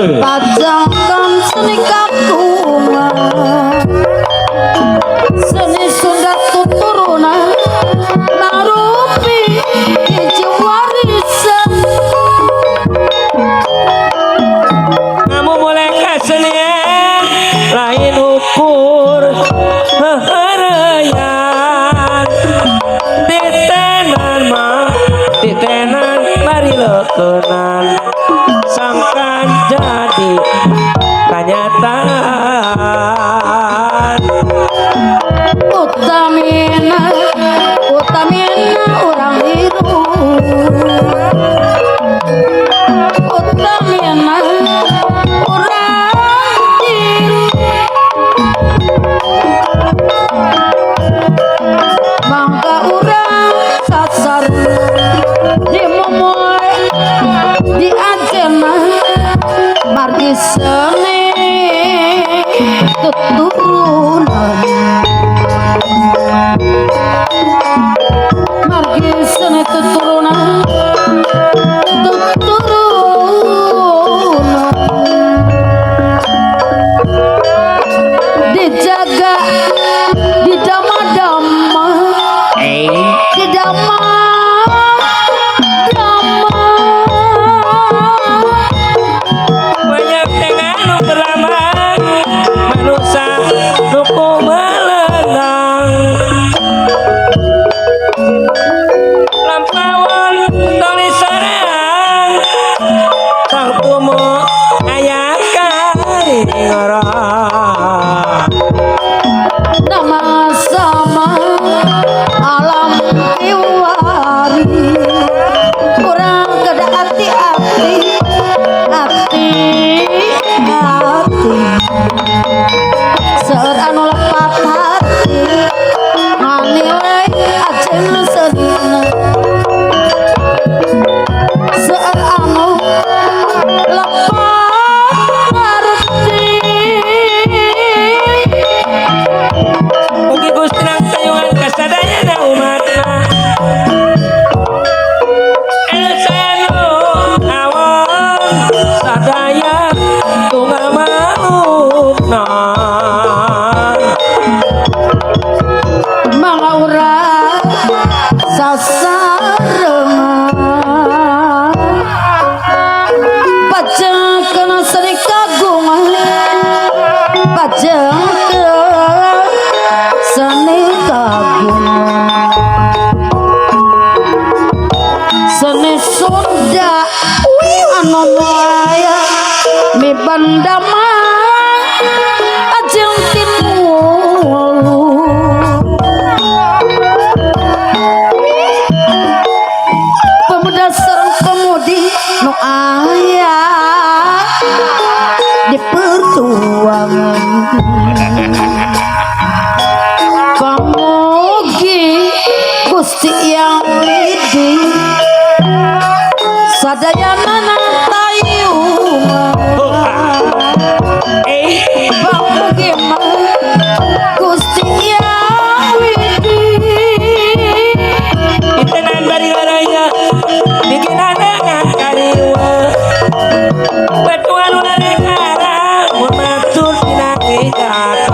Pajangkan seni kakungan seni Sunda tuturunan narupi hiji warisan kamu boleh kesenian lain ukur harayan ditenan mah ditenan bari leukeunnan sangkan jadi kenyataan utamina orang hirup utamina orang hirup mangga urang sasar di momoy di ajena margi seni tuturunan margi seni tuturunan dijaga di dama-dama di dama banyak dengan nu berlamang manusia nuku melengang lampauan tulis sarang sang tumo aya kali ngorong nama sama alam iwari kurang gede hati-hati seueur anu lepat hati nganilai ajen sedina seueur anu lepat ngarti mugi Gusti nang tayungan kasadayana umatna elsanu awon sadaya tunggal manukna mangaurang sasarengan pajangkeun seni kagungan pajangkeun seni kagungan seni Sunda anu moaya mi bandama ajeng timulu pemuda sareng pemudi nu aya di perjuangan pamugi Gusti yang lidi sadayana tayungan pamugi Gusti yang lidi itenan bari laraya bikinan dengan kariwa batuan ulare karang mun matur dina kijakan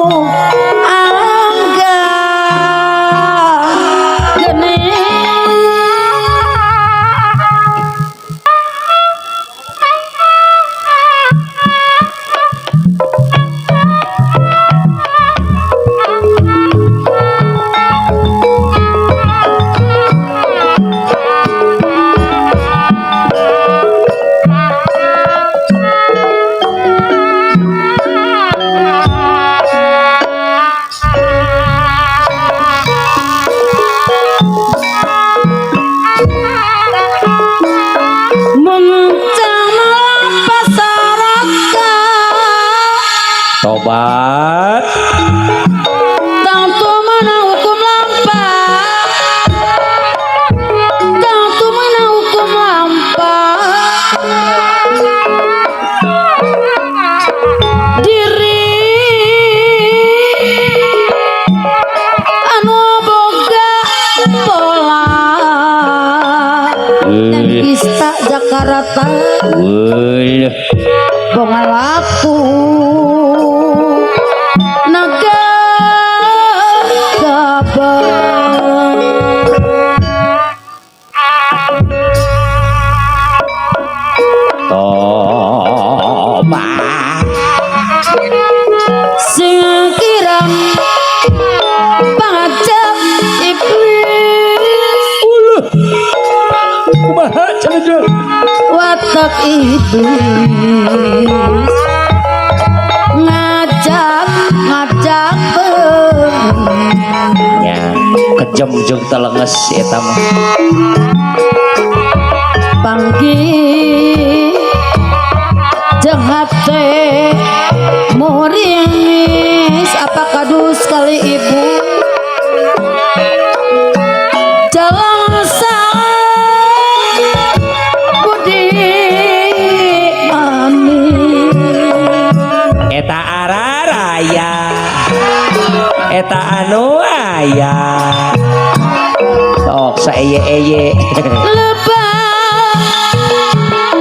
angga geni tobat tang tu mana hukum lampas tang tu mana hukum lampas diri anu boga pola dan ista Jakarta bonga laku tobat sing kiram pangajak iblis kumaha cenah watak iblis ngajak nya kejem jeung telenges eta mah panggih jeung hate muringis apa kadus kali ibu jalan sang budi mami eta araraya eta anu aya sok saeye-eye lebah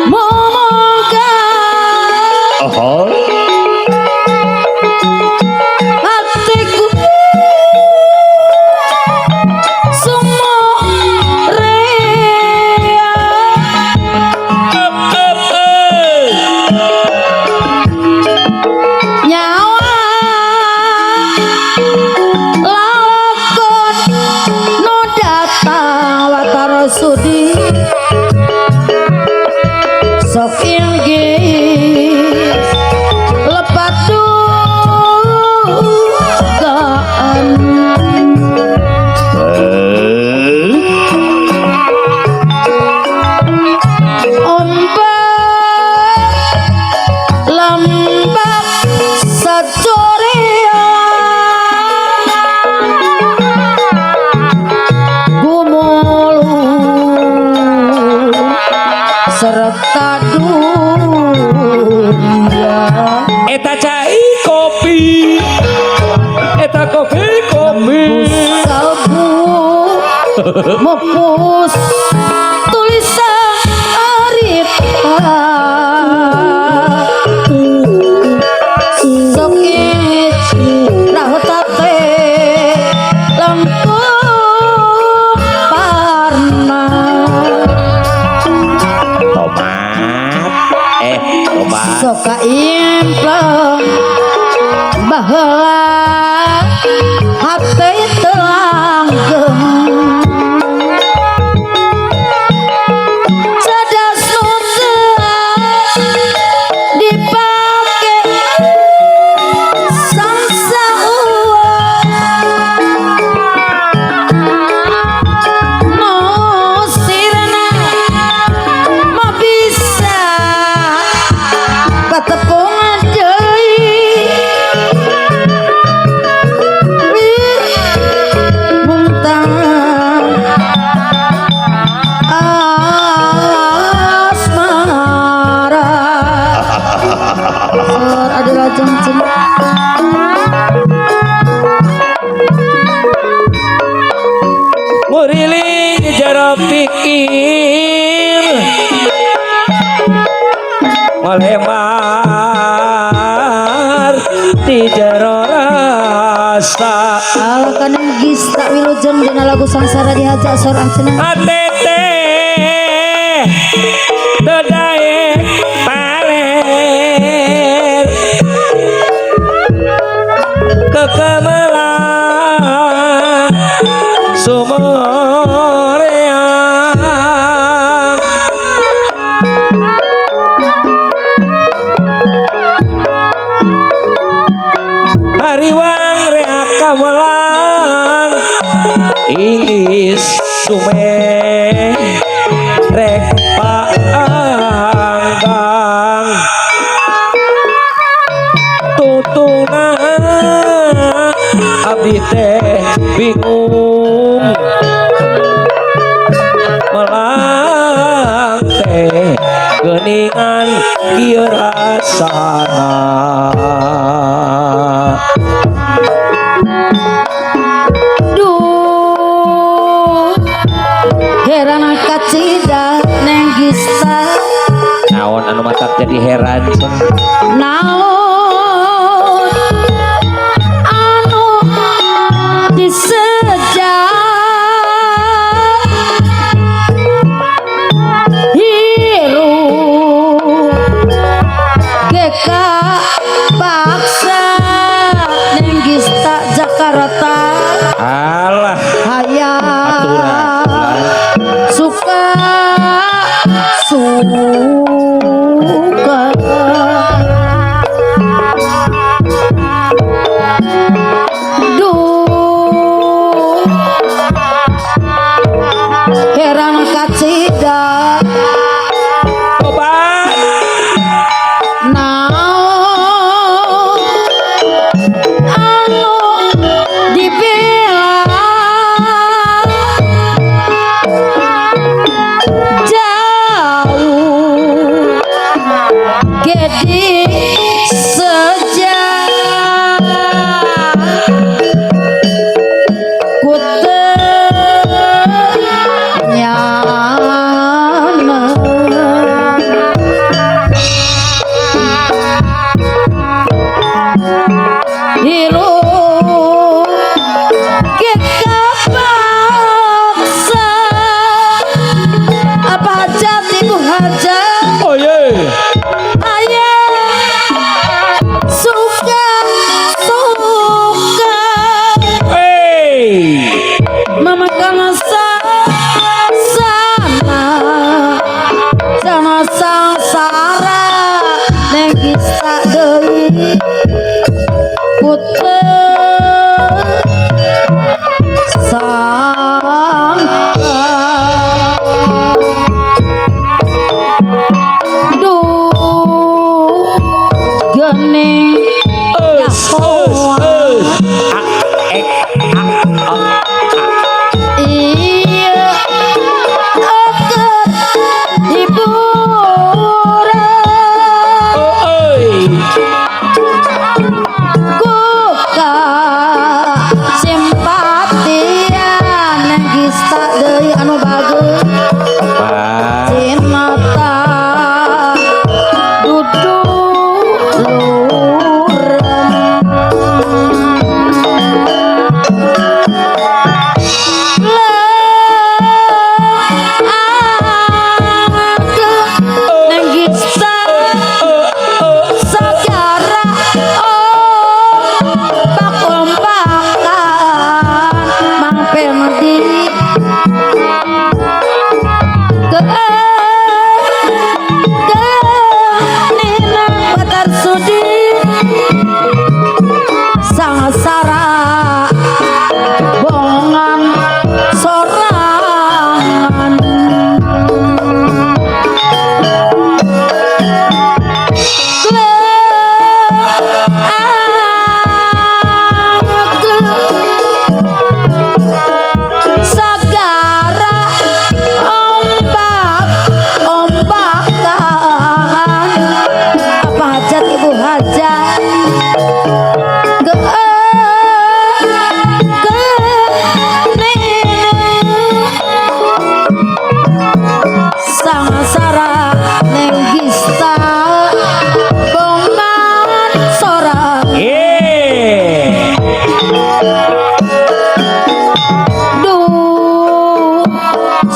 momoga oh hatiku sumorea nyawa lakon no datang watara sudi sok inggih lepat dugaan ombak lambak sacorea gumulu serta dunia eta cai kopi eta kopi sabu mepus tulisan arita sokit rahotate lempung parna tobat soka impleng baheula hate telanggeng cadas nukeun dipake sangsa no sirna mah bisa patepungan deui muntang asmara adalah jantung nguriling jero pikir malemar di jero ala kaneng gista wilujeng dina lagu sangsara dihaja sorang cenah atete dodae paler kekemelang sumoreang hariwang reak kawelang iis sume rek paanggang tutuna abdi teh bingung melang teh geuningan ieu rasana duh heran kacida neng gista naon anu matak jadi heran naon anu disejak hirup geka paksa neng gista Jakarta alah hayang suka suka duh heran kacida obat naon anu dibilang jauh gede sejak ku hirup kita paksa apa hajat ibu hajat oh ye ayah suka suka hey memakan sana sana sangsara neng gista deui puter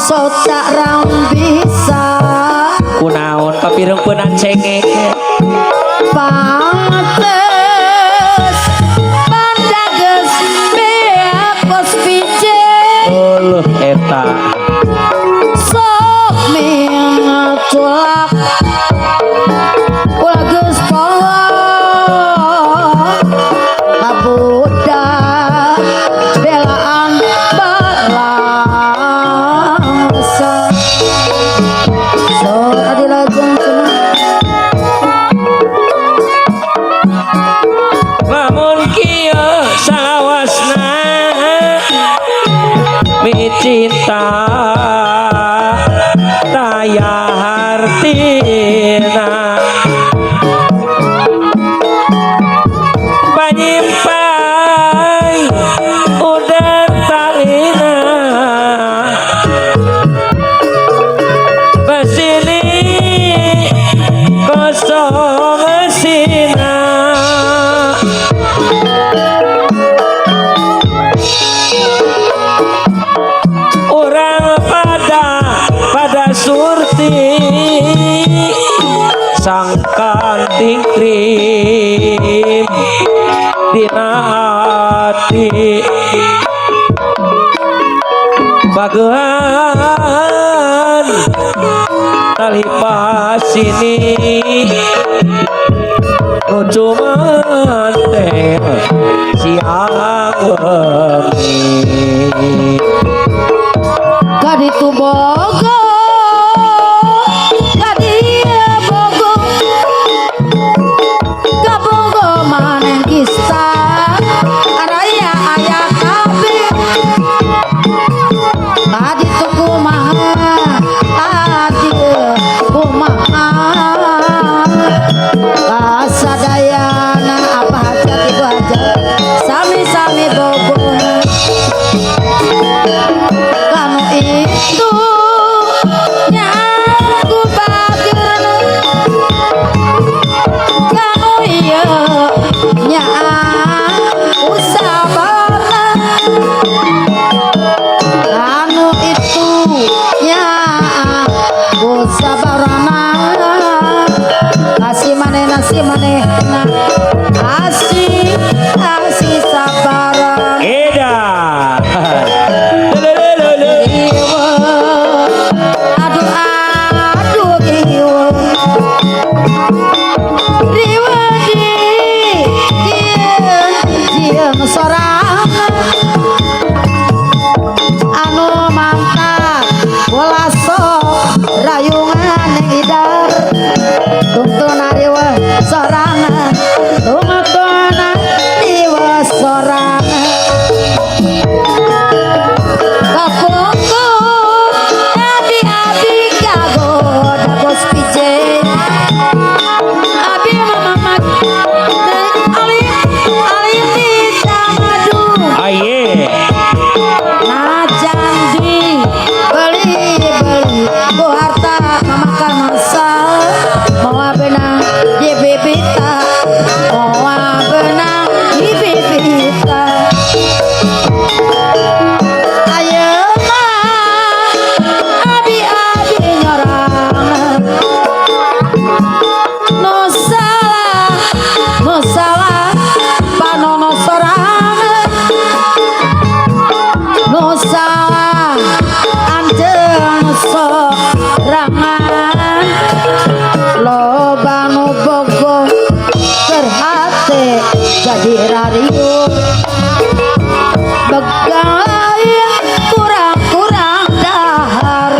socarang bisa kunaon papirengpeunan cengeng pantes pandages beakos pije eta sok mingatulak wagus pawa kabudak belaan balangsa sok adilajeng cenah lamun kieu salawasna mi cinta daya hartina banyimpai udah talina basini kosong sina orang pada surti sangkan tingkrim dina hati bagean tali pasini cuman teh siang wengi kaditu bogo kadia bogo kabogo maneng kista araya aya kabe kaditu kumaha adieu kumaha kasadayana apa hajat ibu hajat sami-sami bogo kanu itu nyaku bagir kanu iya nyaku sabar kanu itu nyaku sabarana kasih manehna kasih sabaran eda aduh giwa riwa dieun sorang anu mantap bola sok rayungan yang idar tungtun ariwa sorangan tungtun ariwa sorangan kapungku abi gago dapos pije abi mama alim bisa madu aye najandi beli bu harta mamakan masal mau benang di bibita mau benang di bibita ayeuna abi nyorang no salah panono sorang no salah anjeun sorangan loba nu bogo keur hate jadi rariung begaya kurang-kurang dahar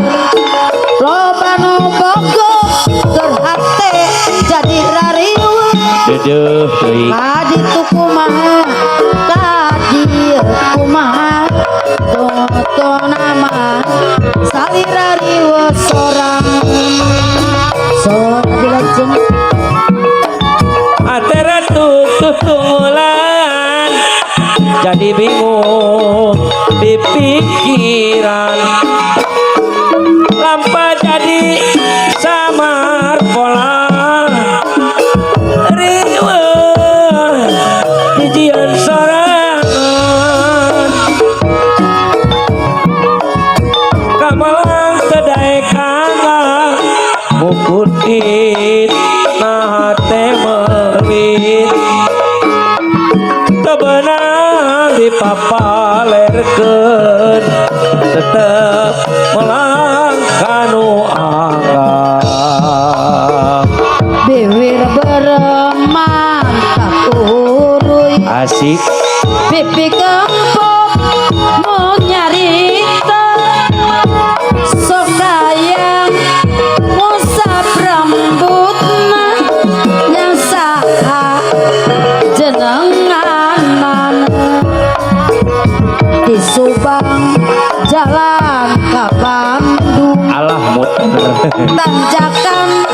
loba nu bogo keur hate jadi rariung dedeuh teuing kaditu kumaha kadieu kumaha toto nama salirariwa sorang sok dilajeng atera tunggulan jadi bingung di pikiran lampa jadi samar pola riwa dijian sorangan kamalan dipapalerkeun tetep melangkanu anggap bibir beremang tak uruy asik pipi kempot mau nyarita sok dayang ngusap rambutna yang saha jenengan mana di Subang jalan ke Bandung alah muter tanjakan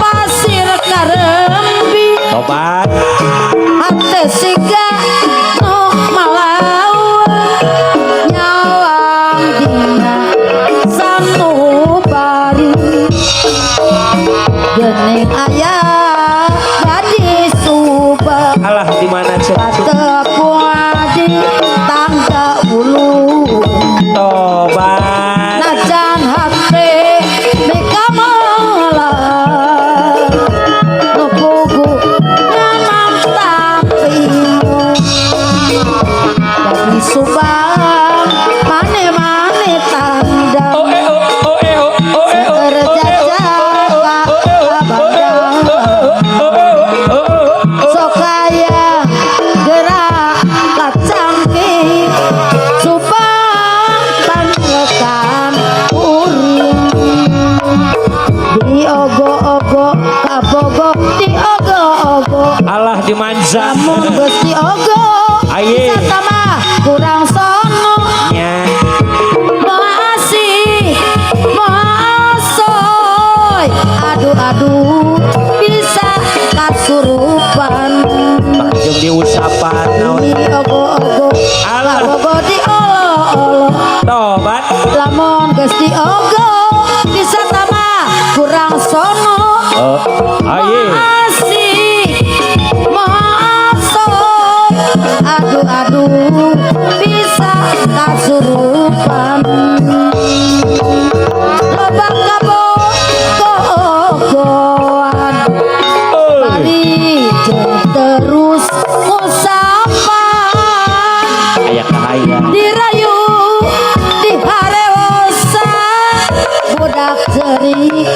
pasir karembi tobat hati siga nu malawan nyawang dina sanubari gening ayah gadis Subang alah di mana patepung di tangga ulu tobat najan hati meka malah nu pugu nganam tapimu dari Subang mane-mane tanda sokaya gerak kacangki Subang panlekan uring di ogo-ogo kabogo di ogo-ogo alah di manza namun geus di ogo Aye. wisata mah kurang sono nya moal asih moal asoy aduh-aduh bisa kasurupan jeung diusapan naon di ogo-ogo Alah. kabogo di olo-olo tobat lamun geus di ogo bisa tambah kurang sono aye asih maasok aduh-aduh bisa kasurupan lobak kabogoan bari jeung terus usapan aya kahaya dirayu di harewosa budak cerik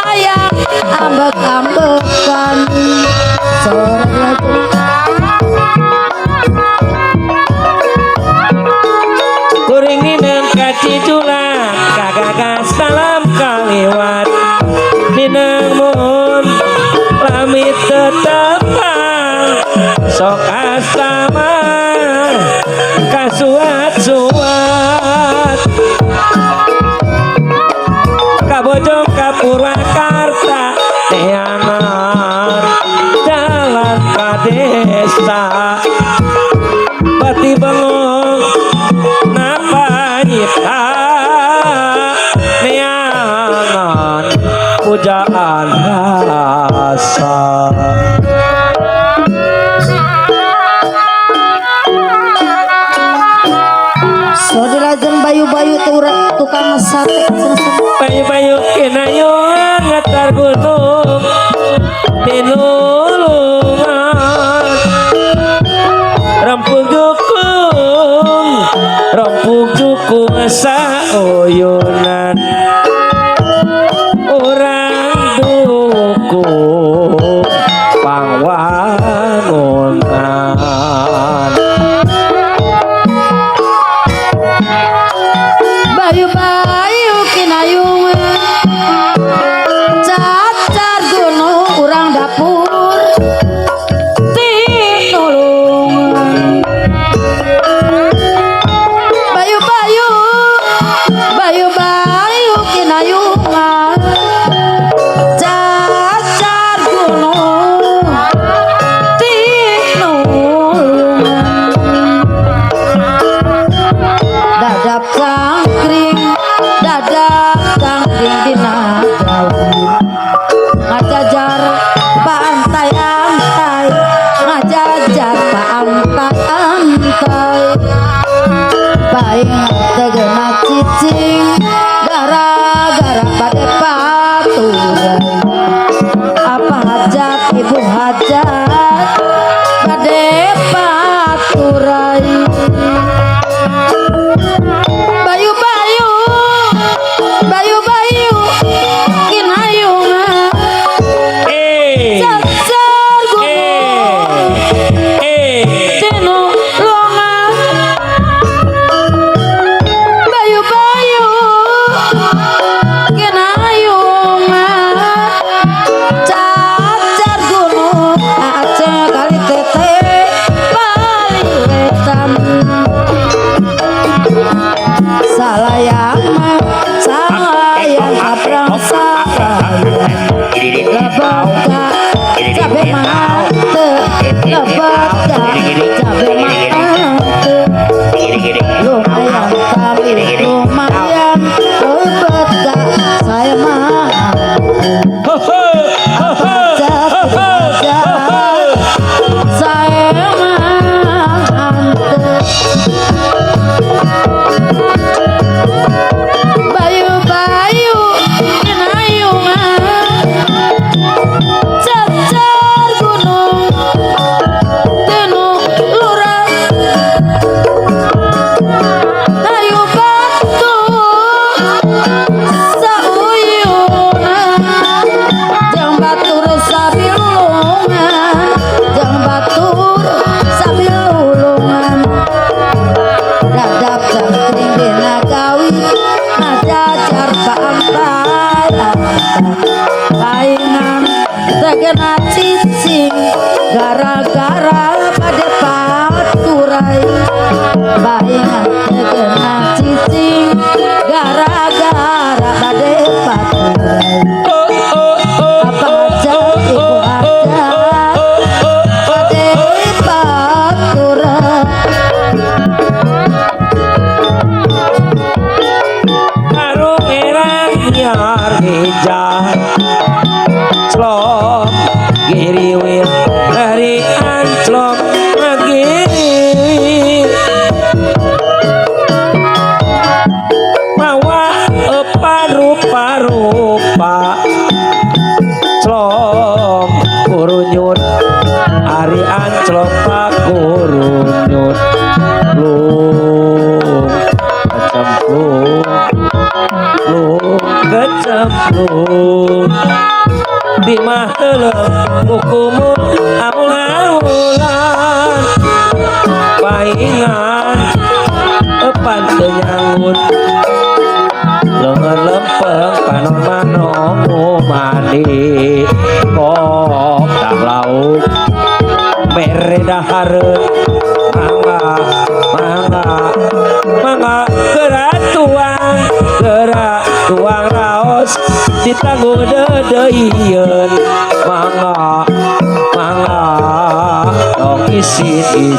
ayam ambek-ambekan sore lagi kuring nineng kaciculang kagagas dalam kaliwat nineng mohon lamit tetepang sok asama kasuat-suat kabojong ka Purwakarta teangan jalan ka desa pati bengong napa nyipta neangan pujaan rasa Sodilajeng bayu-bayu tukang sate bayu-bayu kinayungan ngetar gunung tinulungan rempuk jukung sauyunan orang dukung pangwangunan bayu-bayu kinayungan cacar gunung urang dapur tinulungan bayu-bayu agena cicing gara-gara pada paturai baingan agena cicing gara-gara pada paturai apa aja ibu aja pada paturai karo erang nyar hijau slom giriwil dari anclok giri mawa rupa-rupa slom kurunyut hari anclok pak kurunyut lung kecemplung di maheleng hukumun amulan paingan epan tenyangun lengan lempeng panon manong mandi kok tak lauk mere dahareun mangga gerak tuang raos ditangguh dedeieun mangga dong isin